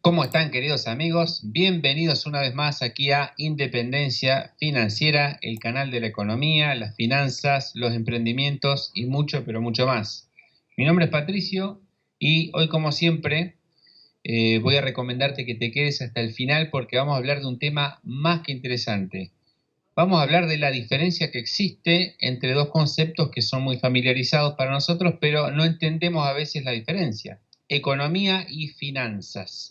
¿Cómo están, queridos amigos? Bienvenidos una vez más aquí a Independencia Financiera, el canal de la economía, las finanzas, los emprendimientos y mucho, pero mucho más. Mi nombre es Patricio y hoy, como siempre, voy a recomendarte que te quedes hasta el final porque vamos a hablar de un tema más que interesante. Vamos a hablar de la diferencia que existe entre dos conceptos que son muy familiarizados para nosotros, pero no entendemos a veces la diferencia: economía y finanzas.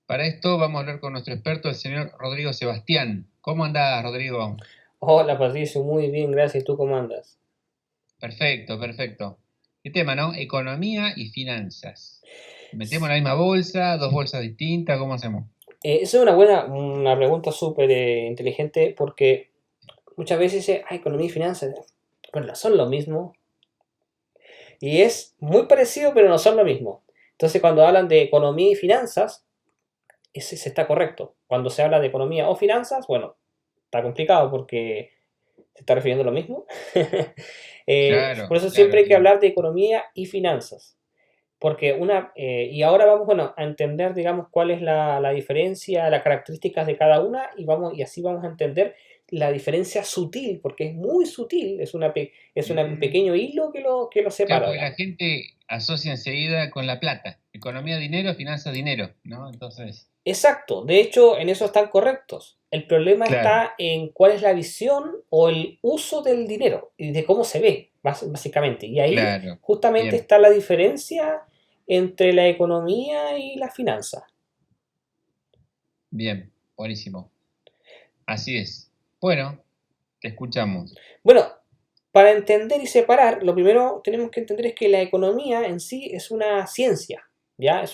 Para esto vamos a hablar con nuestro experto, el señor Rodrigo Sebastián. ¿Cómo andás, Rodrigo? Hola Patricio, muy bien, gracias. ¿Y tú cómo andas? Perfecto, perfecto. ¿Qué tema, no? Economía y finanzas. ¿Metemos en S- la misma bolsa, dos bolsas distintas? ¿Cómo hacemos? Esa es una pregunta súper inteligente porque muchas veces dice, economía y finanzas, bueno, no son lo mismo. Y es muy parecido, pero no son lo mismo. Entonces, cuando hablan de economía y finanzas, ese está correcto. Cuando se habla de economía o finanzas, bueno, está complicado porque se está refiriendo a lo mismo. Por Claro, eso siempre claro, hay que claro. hablar de economía y finanzas. Y ahora vamos, bueno, a entender, digamos, cuál es la diferencia, las características de cada una y así vamos a entender la diferencia sutil, porque es muy sutil, un Mm, pequeño hilo que lo claro, separa, porque la digamos. gente asocia enseguida con la plata. Economía, dinero, finanzas, dinero, ¿no? Entonces, Exacto, de hecho, en eso están correctos. El problema claro, está en cuál es la visión o el uso del dinero y de cómo se ve, básicamente. Y ahí claro. justamente Bien, está la diferencia entre la economía y la finanza. bien, buenísimo. Así es. Bueno, te escuchamos. Bueno, para entender y separar, lo primero que tenemos que entender es que la economía en sí es una ciencia, ¿ya?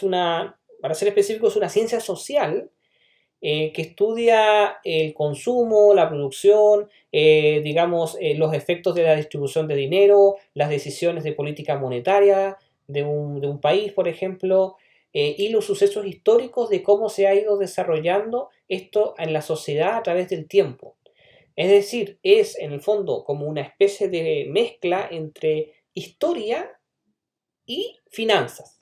Para ser específico, es una ciencia social que estudia el consumo, la producción, digamos, los efectos de la distribución de dinero, las decisiones de política monetaria de un país, por ejemplo, y los sucesos históricos de cómo se ha ido desarrollando esto en la sociedad a través del tiempo. Es decir, es en el fondo como una especie de mezcla entre historia y finanzas,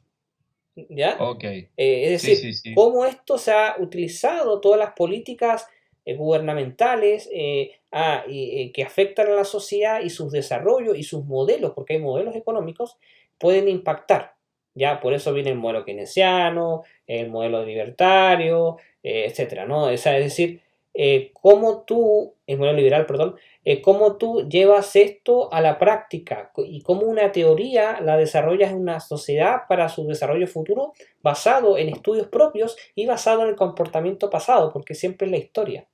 ¿ya? Ok. Es Sí, decir, sí, sí. cómo esto se ha utilizado, todas las políticas gubernamentales que afectan a la sociedad y sus desarrollos y sus modelos, porque hay modelos económicos, pueden impactar. Ya, por eso viene el modelo keynesiano, el modelo libertario, etcétera, ¿no? Es decir, el modelo liberal, perdón, cómo tú llevas esto a la práctica y cómo una teoría la desarrollas en una sociedad para su desarrollo futuro basado en estudios propios y basado en el comportamiento pasado, porque siempre es la historia.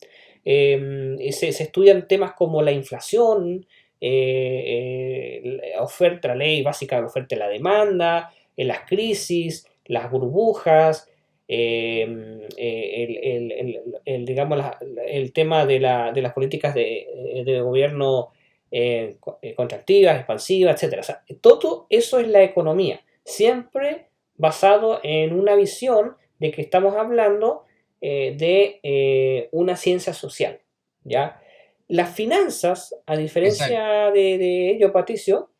Se estudian temas como la inflación, la oferta, la ley básica de la oferta y la demanda, las crisis, las burbujas, digamos, el tema de las políticas de gobierno contractivas, expansivas, etcétera. O sea, todo eso es la economía, siempre basado en una visión de que estamos hablando de una ciencia social, ¿ya? Las finanzas, a Exacto. diferencia de ello, Patricio,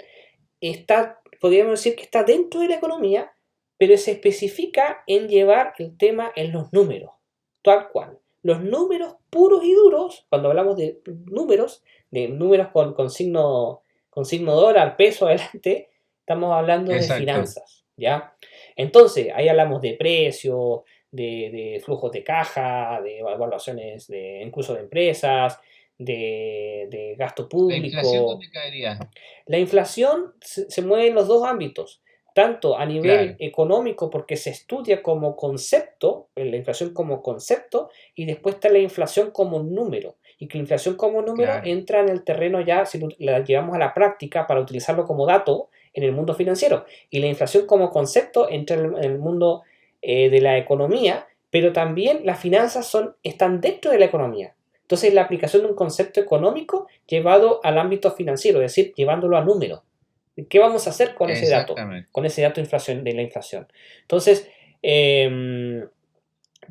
podríamos decir que está dentro de la economía, pero se especifica en llevar el tema en los números, tal cual. Los números puros y duros, cuando hablamos de números con signo dólar, peso adelante, estamos hablando de Exacto. finanzas, ¿ya? Entonces, ahí hablamos de precios, de flujos de caja, de evaluaciones incluso de empresas, de gasto ¿La inflación público. dónde caería? La inflación se mueve en los dos ámbitos, tanto a nivel Claro, económico porque se estudia como concepto, la inflación como concepto, y después está la inflación como número. Y que la inflación como número claro. entra en el terreno ya, si la llevamos a la práctica para utilizarlo como dato en el mundo financiero. Y la inflación como concepto entra en el mundo de la economía, pero también las finanzas están dentro de la economía. Entonces, la aplicación de un concepto económico llevado al ámbito financiero, es decir, llevándolo a números. ¿Qué vamos a hacer con ese dato? Exactamente. Con ese dato de la inflación. Entonces,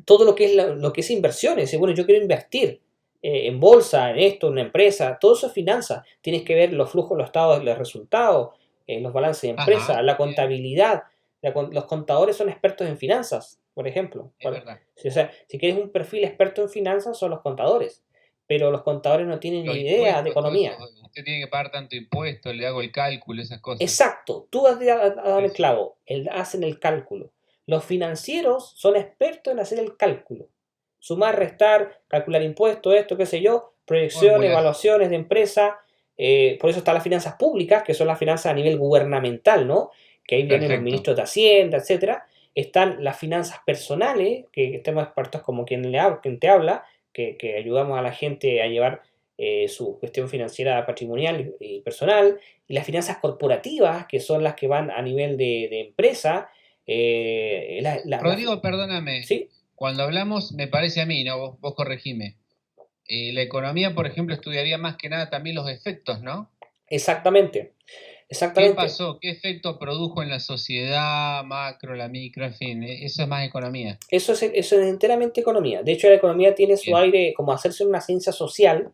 todo lo que es inversiones, y bueno, yo quiero invertir en bolsa, en esto, en una empresa, todo eso es finanzas. Tienes que ver los flujos, los estados, los resultados, los balances de Ajá, empresa, la bien. contabilidad. Los contadores son expertos en finanzas, por ejemplo. Es verdad. O sea, si quieres un perfil experto en finanzas, son los contadores. Pero los contadores no tienen Los ni idea de impuestos, todo eso, economía. usted tiene que pagar tanto impuesto, le hago el cálculo, esas cosas. Exacto, tú has dado Sí, el sí. clavo, hacen el cálculo. Los financieros son expertos en hacer el cálculo. Sumar, restar, calcular impuestos, esto, qué sé yo, proyecciones, Fórmulas, evaluaciones de empresa. Por eso están las finanzas públicas, que son las finanzas a nivel gubernamental, ¿no? Que ahí vienen los perfecto. ministros de Hacienda, etcétera. Están las finanzas personales, que tenemos expertos como quien te habla, que ayudamos a la gente a llevar su gestión financiera patrimonial y personal, y las finanzas corporativas, que son las que van a nivel de empresa. Rodrigo, perdóname, ¿Sí? cuando hablamos, me parece a mí, ¿no? Vos corregime. La economía, por ejemplo, estudiaría más que nada también los efectos, ¿no? Exactamente, ¿Qué exactamente. pasó? ¿Qué efecto produjo en la sociedad, macro, la micro, en fin? Eso es más economía. Eso es enteramente economía. De hecho, la economía tiene su Bien. aire, como hacerse una ciencia social,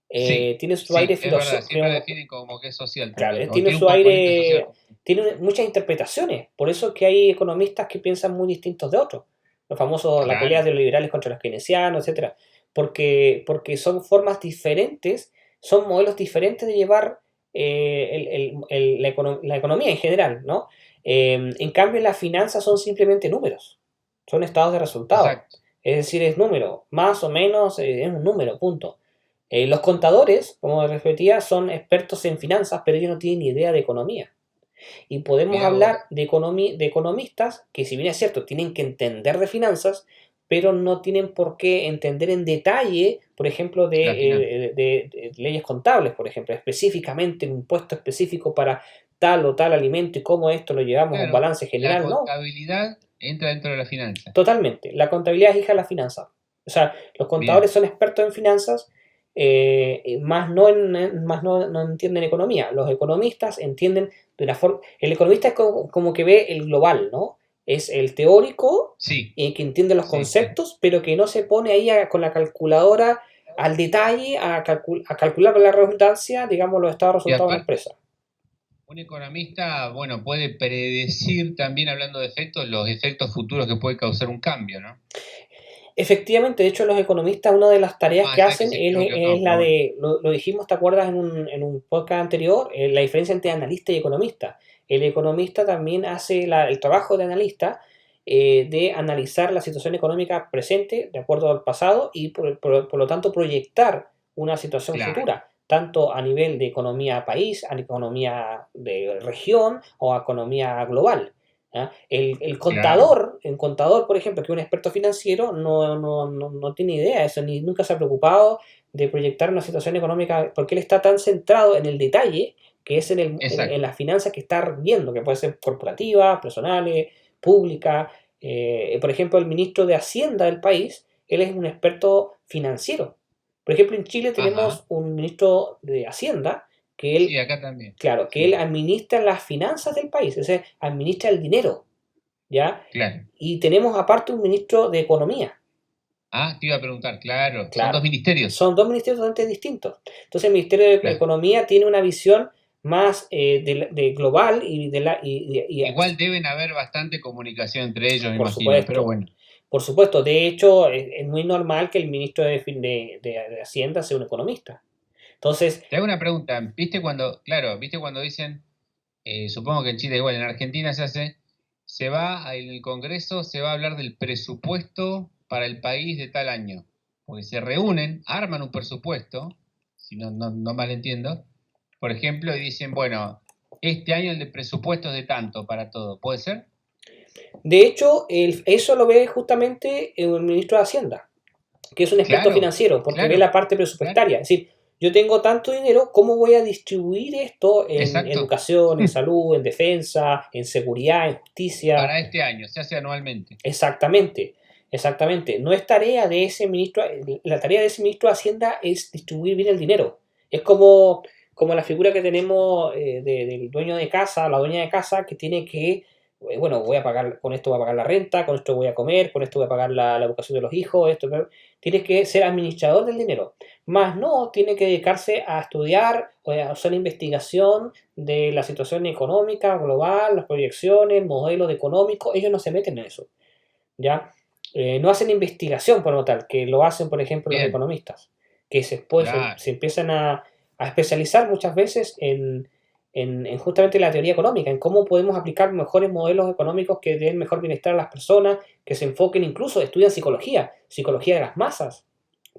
Sí, tiene su aire sí, es verdad, siempre filosófico. definen como que es social Claro, también, o tiene tiene un su componente social. aire, tiene muchas interpretaciones. Por eso es que hay economistas que piensan muy distintos de otros. Los famosos, la pelea Claro, de los liberales contra los keynesianos, etcétera. Porque son formas diferentes, son modelos diferentes de llevar la economía en general, ¿no? En cambio, las finanzas son simplemente números, son estados de resultados. exacto. Es decir, es número, más o menos es un número, punto. Los contadores, como repetía, son expertos en finanzas, pero ellos no tienen ni idea de economía. Y podemos Mirá hablar vos. de economistas que, si bien es cierto, tienen que entender de finanzas, pero no tienen por qué entender en detalle, por ejemplo, La finanza. de leyes contables, por ejemplo, específicamente un impuesto específico para tal o tal alimento y cómo esto lo llevamos a un Claro, balance la general, no. contabilidad entra dentro de la finanza. Totalmente. La contabilidad es hija de la finanza. O sea, los contadores Bien, son expertos en finanzas, más más no entienden economía. Los economistas entienden de una forma. El economista es como que ve el global, ¿no? Es el teórico sí, que entiende los sí, sí. conceptos, pero que no se pone ahí con la calculadora al detalle a calcular con la redundancia, digamos, los estados de Y resultados de una aparte, empresa. un economista, bueno, puede predecir también, hablando de efectos, los efectos futuros que puede causar un cambio, ¿no? Efectivamente, de hecho los economistas, una de las tareas que Más allá que hacen se equivoque o es no, la pero bueno. de, lo dijimos, ¿te acuerdas en un podcast anterior? La diferencia entre analista y economista. El economista también hace el trabajo de analista, de analizar la situación económica presente de acuerdo al pasado y por lo tanto proyectar una situación Claro, futura, tanto a nivel de economía país, a economía de región o a economía global. ¿Ya? claro. El contador, por ejemplo, que es un experto financiero, no tiene idea de eso, ni nunca se ha preocupado de proyectar una situación económica, porque él está tan centrado en el detalle, que es en Exacto. las finanzas que está viendo, que puede ser corporativas, personales, públicas. Por ejemplo, el ministro de Hacienda del país, él es un experto financiero. Por ejemplo, en Chile Ajá. tenemos un ministro de Hacienda que Sí, él, acá también. claro, que él Sí, administra las finanzas del país, es decir, administra el dinero. ¿Ya? claro. Y tenemos aparte un ministro de Economía, Ah, te iba a preguntar, claro. Son dos claro. ministerios. Son dos ministerios totalmente distintos. Entonces el Ministerio de Claro. Economía tiene una visión más de global Igual deben haber bastante comunicación entre ellos, me por imagino, pero supuesto, bueno. por supuesto. De hecho, es muy normal que el ministro de Hacienda sea un economista. Entonces, Te hago una pregunta. Claro, viste cuando dicen, supongo que en Chile igual, en Argentina se hace, en el Congreso se va a hablar del presupuesto para el país de tal año. Porque se reúnen, arman un presupuesto, si no mal entiendo, por ejemplo, y dicen, bueno, este año el de presupuesto es de tanto para todo. ¿Puede ser? de hecho, eso lo ve justamente el ministro de Hacienda, que es un experto Claro, financiero, porque ve claro, la parte claro. presupuestaria. Es decir, yo tengo tanto dinero, ¿cómo voy a distribuir esto en Exacto. educación, en salud, en defensa, en seguridad, en justicia? Para este año, se hace anualmente. Exactamente, exactamente. No es tarea de ese ministro, la tarea de ese ministro de Hacienda es distribuir bien el dinero. Es como la figura que tenemos del dueño de casa, la dueña de casa, que tiene que bueno, voy a pagar, con esto voy a pagar la renta, con esto voy a comer, con esto voy a pagar la educación de los hijos, esto, tiene que ser administrador del dinero. Más no, tiene que dedicarse a estudiar o a hacer investigación de la situación económica global, las proyecciones, modelos económicos, ellos no se meten en eso, ¿ya? No hacen investigación por lo tal, que lo hacen, por ejemplo, los Bien, economistas, que después claro, se empiezan a especializar muchas veces en justamente la teoría económica, en cómo podemos aplicar mejores modelos económicos que den mejor bienestar a las personas, que se enfoquen incluso, estudian psicología, psicología de las masas,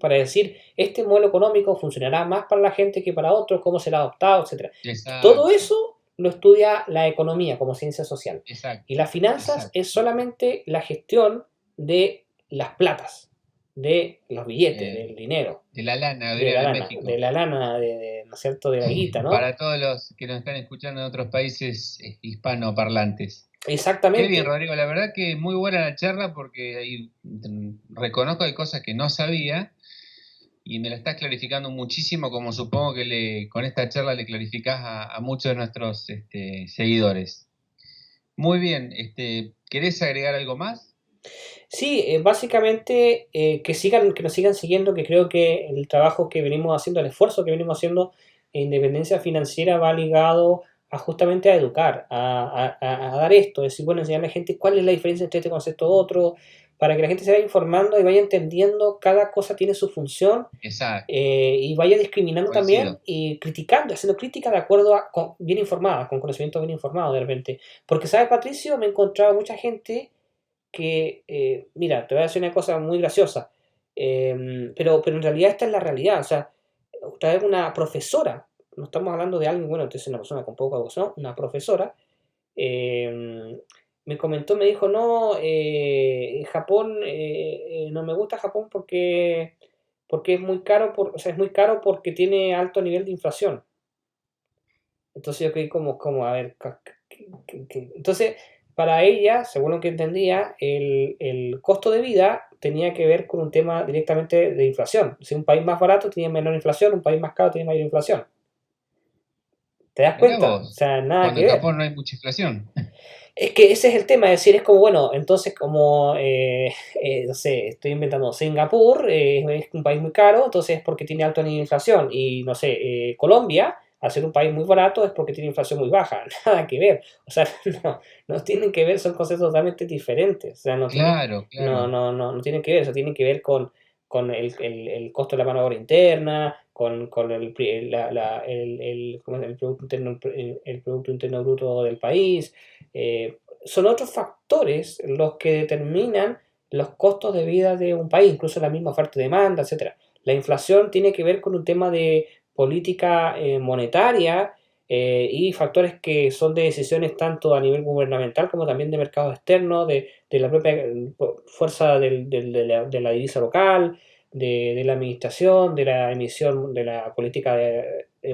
para decir, este modelo económico funcionará más para la gente que para otros, cómo será adoptado, etcétera. Todo exacto, eso lo estudia la economía como ciencia social. Y exacto, las finanzas exacto. es solamente la gestión de las platas, de los billetes, Eh, del dinero, de la lana, dirían en de México. la lana, ¿no es cierto?, de la guita, ¿no? Para todos los que nos están escuchando en otros países hispanoparlantes. Qué bien, Exactamente. Rodrigo. La verdad que muy buena la charla porque ahí, reconozco que hay cosas que no sabía y me la estás clarificando muchísimo, como supongo que con esta charla le clarificás a muchos de nuestros seguidores. Muy bien, ¿querés agregar algo más? Sí, básicamente que nos sigan siguiendo, que creo que el trabajo que venimos haciendo, el esfuerzo que venimos haciendo en independencia financiera va ligado a justamente a educar, a dar esto, es decir, bueno, enseñarle a la gente cuál es la diferencia entre este concepto y otro, para que la gente se vaya informando y vaya entendiendo, cada cosa tiene su función Exacto, y vaya discriminando también coincido. y criticando, haciendo crítica de acuerdo bien informada, con conocimiento bien informado de repente. Porque, ¿sabes, Patricio? Me he encontrado mucha gente que, mira, te voy a decir una cosa muy graciosa, pero en realidad esta es la realidad, o sea, otra vez una profesora, no estamos hablando de alguien, bueno, entonces una persona con poca educación, una profesora, eh, me comentó, me dijo, no, Japón, no me gusta Japón porque es muy caro, o sea, es muy caro porque tiene alto nivel de inflación. Entonces yo quedé como a ver, entonces para ella, según lo que entendía, el costo de vida tenía que ver con un tema directamente de inflación. Si un país más barato tenía menor inflación, un país más caro tenía mayor inflación. ¿Te das Mirá cuenta? O vos, sea, nada cuando que en ver. Japón no hay mucha inflación. Es que ese es el tema, es decir, es como, bueno, entonces como, no sé, estoy inventando, Singapur es un país muy caro, entonces es porque tiene alto nivel de inflación, y no sé, Colombia, al ser un país muy barato, es porque tiene inflación muy baja, nada que ver, o sea, no tienen que ver, son conceptos totalmente diferentes, o sea, Claro, claro. no tienen que ver, eso tiene que ver con el costo de la mano de obra interna, con ¿cómo es? El Producto Interno, el Producto Interno Bruto del país, son otros factores los que determinan los costos de vida de un país, incluso la misma oferta y demanda, etcétera. La inflación tiene que ver con un tema de política monetaria y factores que son de decisiones tanto a nivel gubernamental como también de mercado externo, de la propia fuerza de la divisa local, de la administración, de la emisión, de la política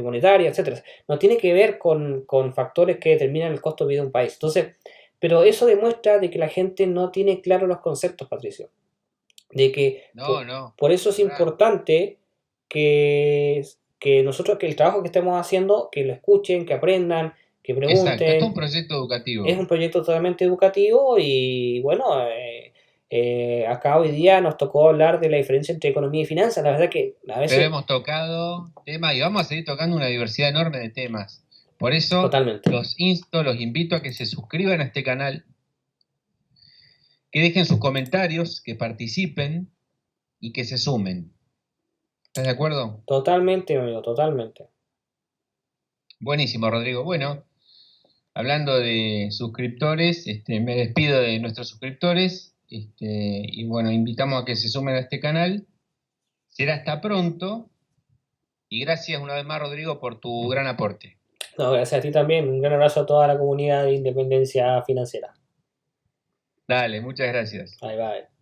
monetaria, etcétera. No tiene que ver con factores que determinan el costo de vida de un país. Entonces, pero eso demuestra de que la gente no tiene claros los conceptos, Patricio. De que No, no, por eso es verdad. importante que, que nosotros, que el trabajo que estemos haciendo, que lo escuchen, que aprendan, que Exacto, esto es un pregunten. proyecto Es educativo. un proyecto totalmente educativo y bueno, acá hoy día nos tocó hablar de la diferencia entre economía y finanzas. La verdad que a Pero veces, hemos tocado temas y vamos a seguir tocando una diversidad enorme de temas. Por eso totalmente. los invito a que se suscriban a este canal, que dejen sus comentarios, que participen y que se sumen. ¿Estás de acuerdo? Totalmente, amigo, totalmente. Buenísimo, Rodrigo. Bueno, hablando de suscriptores, me despido de nuestros suscriptores, y bueno, invitamos a que se sumen a este canal. Será hasta pronto y gracias una vez más, Rodrigo, por tu gran aporte. No, gracias a ti también. Un gran abrazo a toda la comunidad de Independencia Financiera. Dale, muchas gracias. Bye bye.